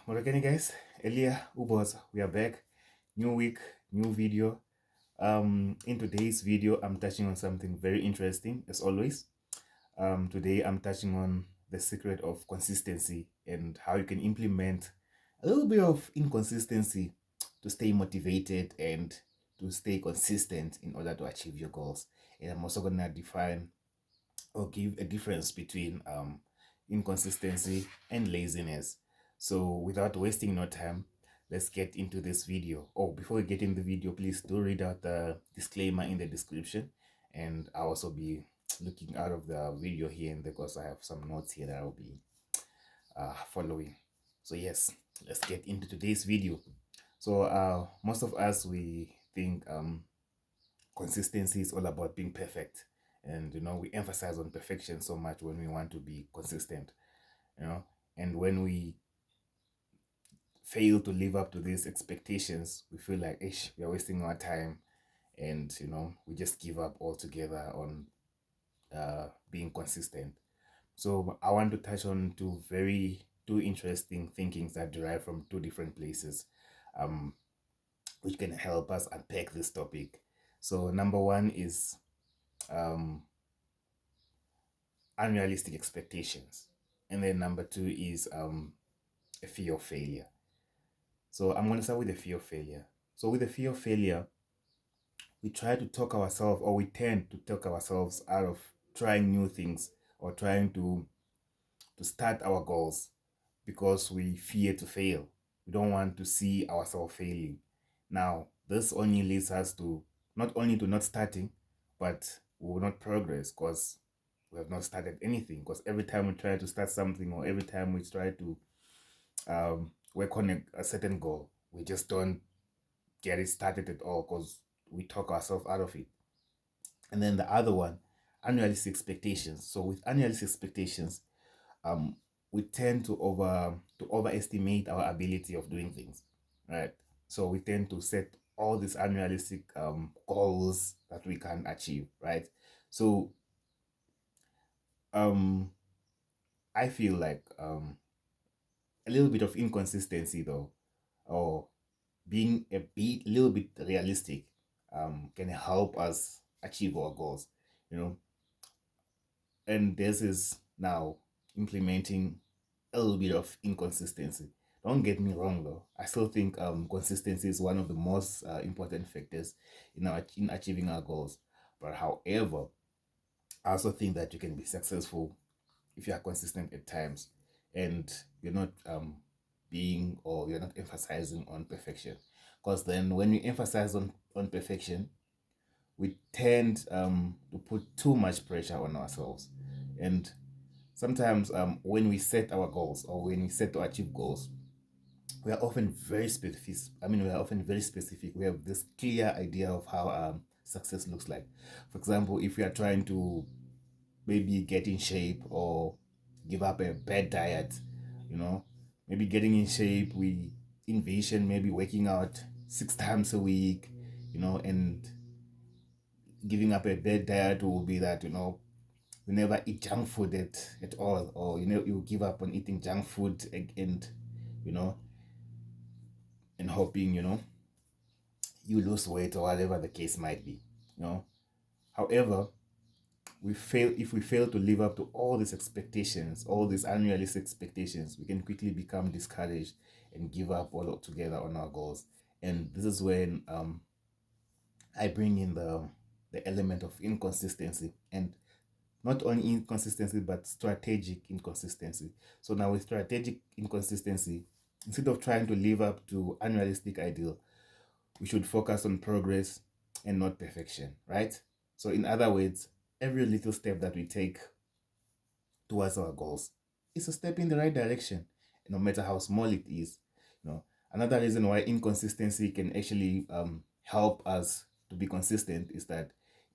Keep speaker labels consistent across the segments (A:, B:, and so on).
A: Morogani guys, Elia Ubos, we are back. New week, new video. In today's video, I'm touching on something very interesting as always. Today I'm touching on the secret of consistency and how you can implement a little bit of inconsistency to stay motivated and to stay consistent in order to achieve your goals. And I'm also gonna define or give a difference between inconsistency and laziness. So without wasting no time, let's get into this video. Oh, before we get in the video, please do read out the disclaimer in the description, and I'll also be looking out of the video here and there because I have some notes here that I'll be following. So yes, let's get into today's video. So most of us, we think consistency is all about being perfect, and we emphasize on perfection so much when we want to be consistent, and when we fail to live up to these expectations, we feel like ish, we are wasting our time, and we just give up altogether on being consistent. So I want to touch on two interesting thinkings that derive from two different places, um, which can help us unpack this topic. So number one is unrealistic expectations, and then number two is a fear of failure. So I'm going to start with the fear of failure. So with the fear of failure, we try to talk ourselves, or we tend to talk ourselves out of trying new things or trying to start our goals because we fear to fail. We don't want to see ourselves failing. Now this only leads us to not only to not starting, but we will not progress because we have not started anything. Because every time we try to start something, or every time we try to work on a certain goal, we just don't get it started at all because we talk ourselves out of it. And then the other one, unrealistic expectations. So with unrealistic expectations, we tend to overestimate our ability of doing things, right? So we tend to set all these unrealistic goals that we can achieve, right? So I feel like a little bit of inconsistency though, or being little bit realistic, can help us achieve our goals, you know. And this is now implementing a little bit of inconsistency. Don't get me wrong though. I still think consistency is one of the most important factors in achieving our goals. But however, I also think that you can be successful if you are consistent at times, and you're not you're not emphasizing on perfection. Because then when we emphasize on perfection, we tend to put too much pressure on ourselves. And sometimes when we set our goals, or when we set to achieve goals, we are often very specific. We are often very specific. We have this clear idea of how success looks like. For example, if we are trying to maybe get in shape or give up a bad diet, maybe getting in shape, we envision maybe working out 6 times a week, and giving up a bad diet will be that, you never eat junk food at all, or you give up on eating junk food, and you know and hoping you lose weight or whatever the case might be. However, if we fail to live up to all these expectations, all these unrealistic expectations, we can quickly become discouraged and give up altogether on our goals. And this is when I bring in the element of inconsistency, and not only inconsistency but strategic inconsistency. So now with strategic inconsistency, instead of trying to live up to unrealistic ideal, we should focus on progress and not perfection, right? So in other words, every little step that we take towards our goals is a step in the right direction, no matter how small it is. Another reason why inconsistency can actually help us to be consistent is that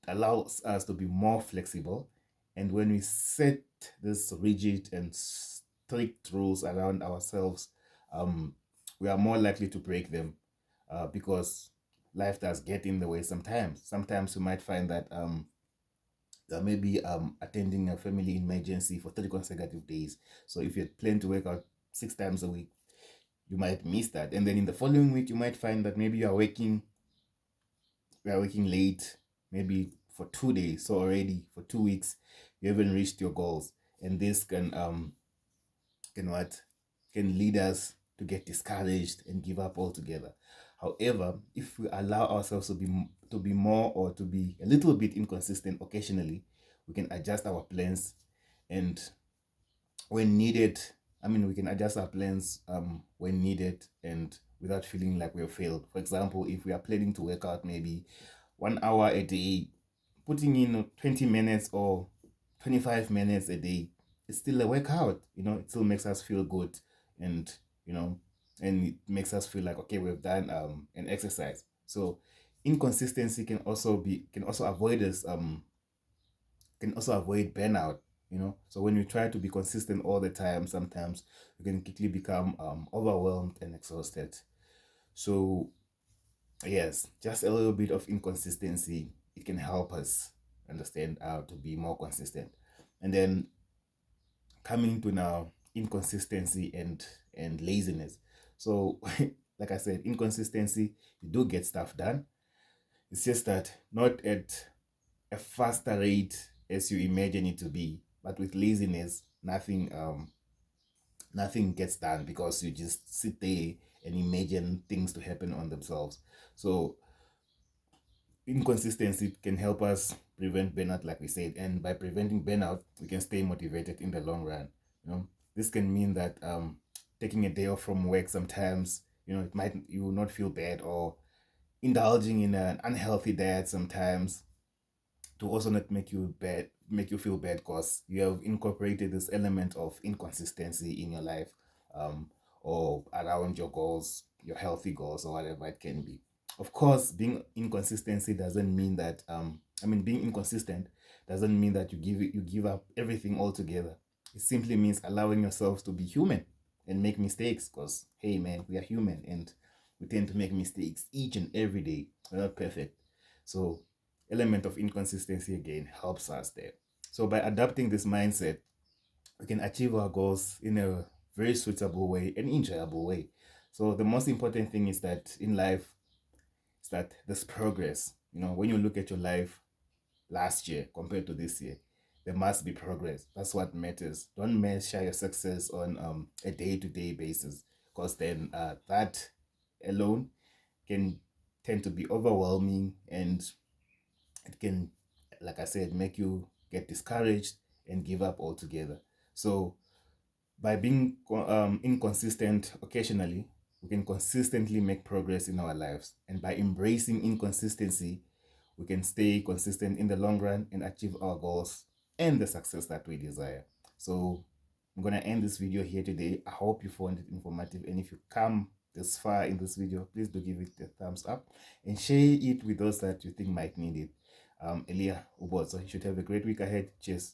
A: it allows us to be more flexible. And when we set this rigid and strict rules around ourselves, we are more likely to break them, because life does get in the way sometimes. Sometimes you might find that maybe attending a family emergency for 3 consecutive days. So if you plan to work out 6 times a week, you might miss that. And then in the following week, you might find that maybe you are working late, maybe for 2 days. So already for 2 weeks, you haven't reached your goals. And this can what can lead us to get discouraged and give up altogether. However, if we allow ourselves to be more, or to be a little bit inconsistent occasionally, we can adjust our plans, and when needed, we can adjust our plans when needed, and without feeling like we've failed. For example, if we are planning to work out maybe 1 hour a day, putting in 20 minutes or 25 minutes a day, it's still a workout. It still makes us feel good, and you know and it makes us feel like, okay, we've done an exercise. So inconsistency can also avoid us can also avoid burnout. So when we try to be consistent all the time, sometimes we can quickly become overwhelmed and exhausted. So yes, just a little bit of inconsistency, it can help us understand how to be more consistent. And then coming to now inconsistency and laziness. So like I said, inconsistency, you do get stuff done. It's just that not at a faster rate as you imagine it to be. But with laziness, nothing gets done, because you just sit there and imagine things to happen on themselves. So inconsistency can help us prevent burnout, like we said, and by preventing burnout, we can stay motivated in the long run. This can mean that taking a day off from work sometimes, you will not feel bad, or indulging in an unhealthy diet sometimes, to also not make you feel bad, because you have incorporated this element of inconsistency in your life, um, or around your goals, your healthy goals, or whatever it can be. Of course, being inconsistent doesn't mean that you give up everything altogether. It simply means allowing yourselves to be human and make mistakes, because hey man, we are human, and we tend to make mistakes each and every day. We're not perfect. So element of inconsistency again helps us there. So by adopting this mindset, we can achieve our goals in a very suitable way and enjoyable way. So the most important thing is that in life is that there's progress. When you look at your life last year compared to this year, there must be progress. That's what matters. Don't measure your success on a day-to-day basis, because then that alone can tend to be overwhelming, and it can, like I said, make you get discouraged and give up altogether. So by being inconsistent occasionally, we can consistently make progress in our lives. And by embracing inconsistency, we can stay consistent in the long run and achieve our goals and the success that we desire. So I'm going to end this video here today. I hope you found it informative. And if you come this far in this video, please do give it a thumbs up and share it with those that you think might need it. Elia Ubozo, you should have a great week ahead. Cheers.